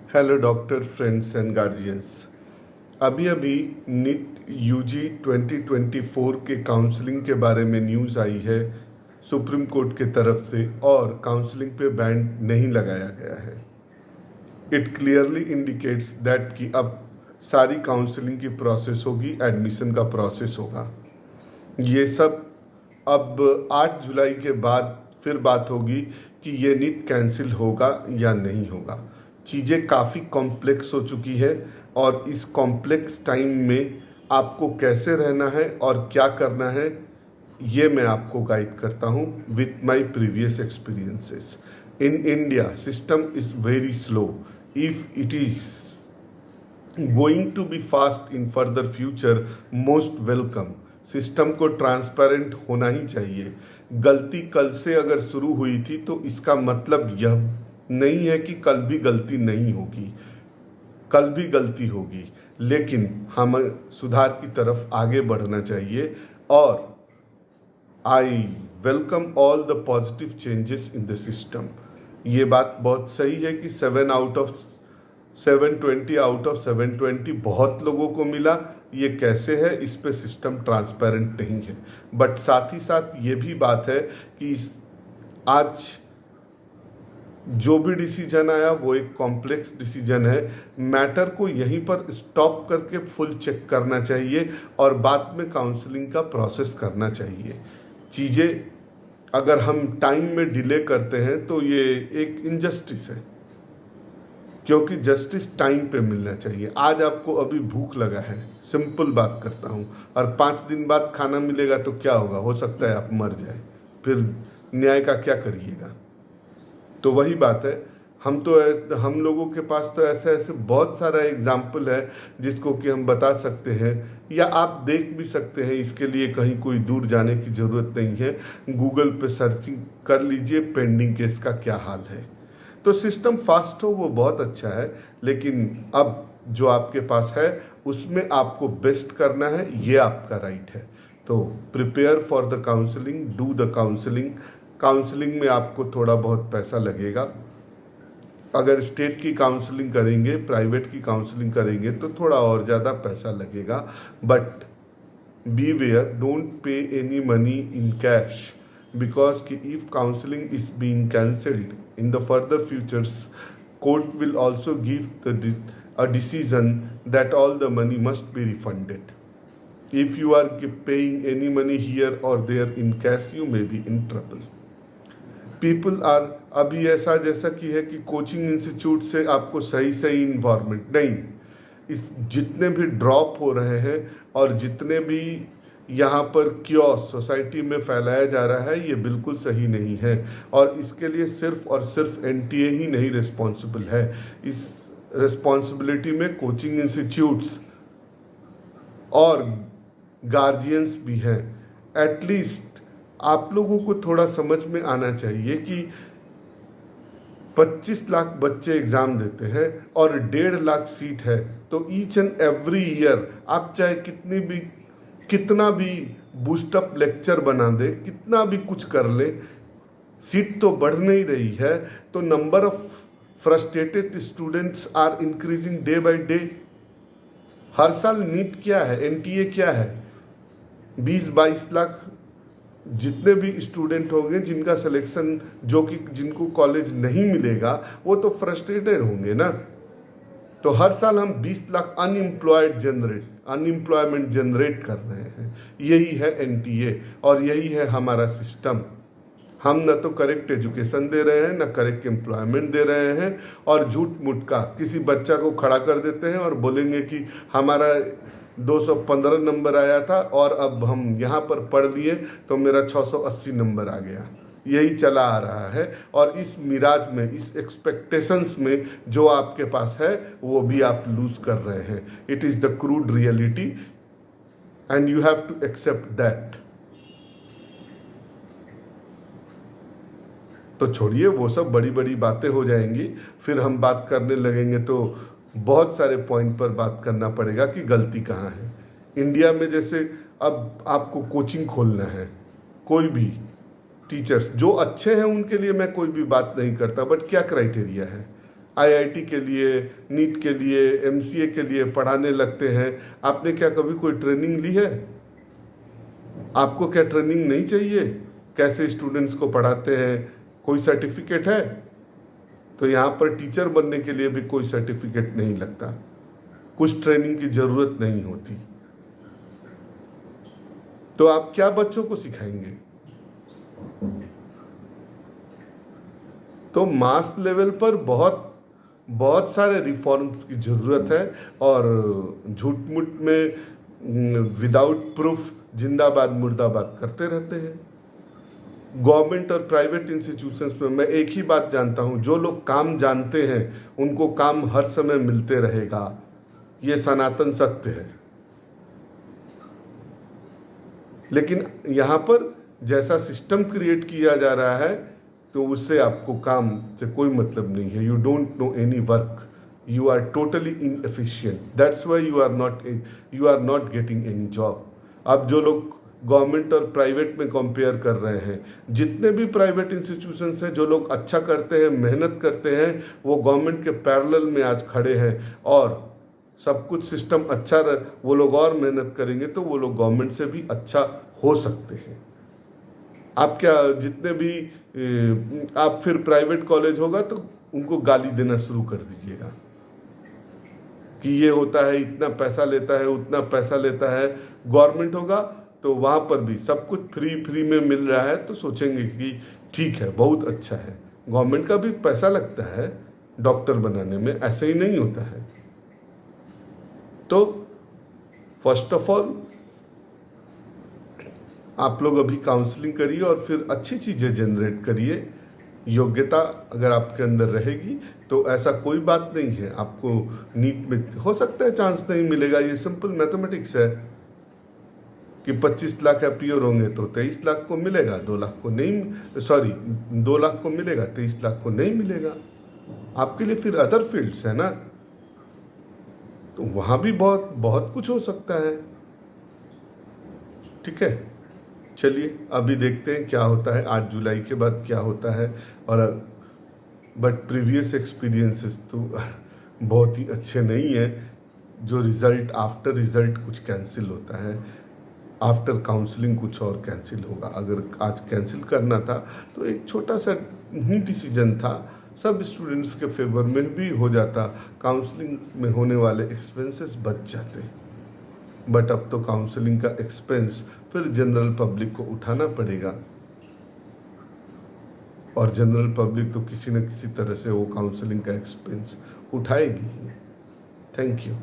Hello doctor, friends and guardians. अभी अभी NEET UG 2024 के काउंसलिंग के बारे में न्यूज़ आई है सुप्रीम कोर्ट की तरफ से, और काउंसलिंग पे बैन नहीं लगाया गया है। इट क्लियरली इंडिकेट्स दैट कि अब सारी काउंसलिंग की प्रोसेस होगी, एडमिशन का प्रोसेस होगा। ये सब अब 8 जुलाई के बाद फिर बात होगी कि ये नीट कैंसिल होगा या नहीं होगा। चीज़ें काफ़ी कॉम्प्लेक्स हो चुकी है, और इस कॉम्प्लेक्स टाइम में आपको कैसे रहना है और क्या करना है, ये मैं आपको गाइड करता हूँ with my previous experiences. In India system is very slow. If it is going to be fast in further future, most welcome. System को ट्रांसपेरेंट होना ही चाहिए। गलती कल से अगर शुरू हुई थी तो इसका मतलब यह नहीं है कि कल भी गलती नहीं होगी। कल भी गलती होगी, लेकिन हमें सुधार की तरफ आगे बढ़ना चाहिए। और I welcome all the positive changes in the system. ये बात बहुत सही है कि 720 आउट ऑफ 720 बहुत लोगों को मिला। ये कैसे है, इस पे सिस्टम ट्रांसपेरेंट नहीं है। बट साथ ही साथ ये भी बात है कि आज जो भी डिसीजन आया वो एक कॉम्प्लेक्स डिसीजन है। मैटर को यहीं पर स्टॉप करके फुल चेक करना चाहिए और बाद में काउंसलिंग का प्रोसेस करना चाहिए। चीज़ें अगर हम टाइम में डिले करते हैं तो ये एक इनजस्टिस है, क्योंकि जस्टिस टाइम पे मिलना चाहिए। आज आपको अभी भूख लगा है, सिंपल बात करता हूँ, और 5 दिन बाद खाना मिलेगा तो क्या होगा? हो सकता है आप मर जाए, फिर न्याय का क्या करिएगा? तो वही बात है। हम लोगों के पास तो ऐसे ऐसे बहुत सारा एग्जाम्पल है जिसको कि हम बता सकते हैं, या आप देख भी सकते हैं। इसके लिए कहीं कोई दूर जाने की ज़रूरत नहीं है। गूगल पे सर्चिंग कर लीजिए पेंडिंग केस का क्या हाल है। तो सिस्टम फास्ट हो वो बहुत अच्छा है, लेकिन अब जो आपके पास है उसमें आपको बेस्ट करना है, ये आपका राइट है। तो prepare for the counselling, do the counselling. Counselling में आपको थोड़ा बहुत पैसा लगेगा। अगर स्टेट की काउंसलिंग करेंगे, प्राइवेट की काउंसलिंग करेंगे तो थोड़ा और ज़्यादा पैसा लगेगा। But beware, don't pay any money in cash, because if counseling is being cancelled in the further futures, court will also give a decision that all the money must be refunded. If you are paying any money here or there in cash, you may be in trouble. People are, अभी ऐसा जैसा कि है कि coaching institute से आपको सही सही इन्वायरमेंट नहीं, इस जितने भी ड्रॉप हो रहे हैं और जितने भी यहाँ पर क्योस सोसाइटी में फैलाया जा रहा है, ये बिल्कुल सही नहीं है। और इसके लिए सिर्फ और सिर्फ एनटीए ही नहीं रिस्पॉन्सिबल है। इस रिस्पॉन्सिबिलिटी में कोचिंग इंस्टीट्यूट्स और गार्जियंस भी हैं। एटलीस्ट आप लोगों को थोड़ा समझ में आना चाहिए कि 25 लाख बच्चे एग्जाम देते हैं और 1.5 लाख सीट है। तो ईच एंड एवरी ईयर आप चाहे कितना भी बूस्टअप लेक्चर बना दे, कितना भी कुछ कर ले, सीट तो बढ़ नहीं रही है। तो number of frustrated students are increasing day by day. हर साल नीट क्या है, एनटीए क्या है? 20-22 लाख जितने भी स्टूडेंट होंगे जिनका सिलेक्शन, जो कि जिनको कॉलेज नहीं मिलेगा, वो तो फ्रस्ट्रेटेड होंगे ना। तो हर साल हम 20 लाख अनएम्प्लॉयमेंट जनरेट कर रहे हैं। यही है एनटीए और यही है हमारा सिस्टम। हम न तो करेक्ट एजुकेशन दे रहे हैं, न करेक्ट एम्प्लॉयमेंट दे रहे हैं, और झूठ मूठ का किसी बच्चा को खड़ा कर देते हैं और बोलेंगे कि हमारा 215 नंबर आया था और अब हम यहाँ पर पढ़ लिए तो मेरा 680 नंबर आ गया। यही चला आ रहा है, और इस मिराज में, इस एक्सपेक्टेशंस में जो आपके पास है वो भी आप लूज कर रहे हैं। It is the crude reality and you have to accept that. तो छोड़िए, वो सब बड़ी बड़ी बातें हो जाएंगी। फिर हम बात करने लगेंगे तो बहुत सारे पॉइंट पर बात करना पड़ेगा कि गलती कहाँ है। इंडिया में जैसे अब आपको कोचिंग खोलना है, कोई भी टीचर्स जो अच्छे हैं उनके लिए मैं कोई भी बात नहीं करता, बट क्या क्राइटेरिया है? आईआईटी के लिए, नीट के लिए, एमसीए के लिए पढ़ाने लगते हैं। आपने क्या कभी कोई ट्रेनिंग ली है? आपको क्या ट्रेनिंग नहीं चाहिए? कैसे स्टूडेंट्स को पढ़ाते हैं? कोई सर्टिफिकेट है? तो यहाँ पर टीचर बनने के लिए भी कोई सर्टिफिकेट नहीं लगता, कुछ ट्रेनिंग की जरूरत नहीं होती। तो आप क्या बच्चों को सिखाएंगे? तो मास लेवल पर बहुत बहुत सारे रिफॉर्म्स की जरूरत है। और झूठ मूठ में विदाउट प्रूफ जिंदाबाद मुर्दाबाद करते रहते हैं। गवर्नमेंट और प्राइवेट इंस्टीट्यूशंस में मैं एक ही बात जानता हूं, जो लोग काम जानते हैं उनको काम हर समय मिलते रहेगा, ये सनातन सत्य है। लेकिन यहां पर जैसा सिस्टम क्रिएट किया जा रहा है, तो उससे आपको काम से कोई मतलब नहीं है। You don't know any work, you are totally inefficient, that's why you are not getting any job. अब जो लोग गवर्नमेंट और प्राइवेट में कंपेयर कर रहे हैं, जितने भी प्राइवेट इंस्टीट्यूशंस हैं, जो लोग अच्छा करते हैं, मेहनत करते हैं, वो गवर्नमेंट के पैरेलल में आज खड़े हैं। और सब कुछ सिस्टम अच्छा वो लोग और मेहनत करेंगे तो वो लोग गवर्नमेंट से भी अच्छा हो सकते हैं। आप क्या जितने भी आप फिर प्राइवेट कॉलेज होगा तो उनको गाली देना शुरू कर दीजिएगा कि ये होता है, इतना पैसा लेता है, उतना पैसा लेता है। गवर्नमेंट होगा तो वहाँ पर भी सब कुछ फ्री में मिल रहा है, तो सोचेंगे कि ठीक है, बहुत अच्छा है। गवर्नमेंट का भी पैसा लगता है डॉक्टर बनाने में, ऐसे ही नहीं होता है। तो फर्स्ट ऑफ ऑल आप लोग अभी काउंसलिंग करिए और फिर अच्छी चीज़ें जनरेट करिए। योग्यता अगर आपके अंदर रहेगी तो ऐसा कोई बात नहीं है, आपको नीट में हो सकता है चांस नहीं मिलेगा। ये सिंपल मैथमेटिक्स है कि 25 लाख अपियर होंगे तो 23 लाख को मिलेगा, 2 लाख को नहीं, सॉरी 2 लाख को मिलेगा, 23 लाख को नहीं मिलेगा। आपके लिए फिर अदर फील्ड्स है ना, तो वहाँ भी बहुत बहुत कुछ हो सकता है। ठीक है, चलिए अभी देखते हैं क्या होता है, 8 जुलाई के बाद क्या होता है। और बट प्रीवियस एक्सपीरियंसेस तो बहुत ही अच्छे नहीं है। जो रिजल्ट आफ्टर रिजल्ट कुछ कैंसिल होता है, आफ्टर काउंसलिंग कुछ और कैंसिल होगा। अगर आज कैंसिल करना था तो एक छोटा सा ही डिसीजन था, सब स्टूडेंट्स के फेवर में भी हो जाता, काउंसलिंग में होने वाले एक्सपेंसेस बच जाते। बट अब तो काउंसलिंग का एक्सपेंस फिर जनरल पब्लिक को उठाना पड़ेगा, और जनरल पब्लिक तो किसी न किसी तरह से वो काउंसलिंग का एक्सपेंस उठाएगी ही। Thank you.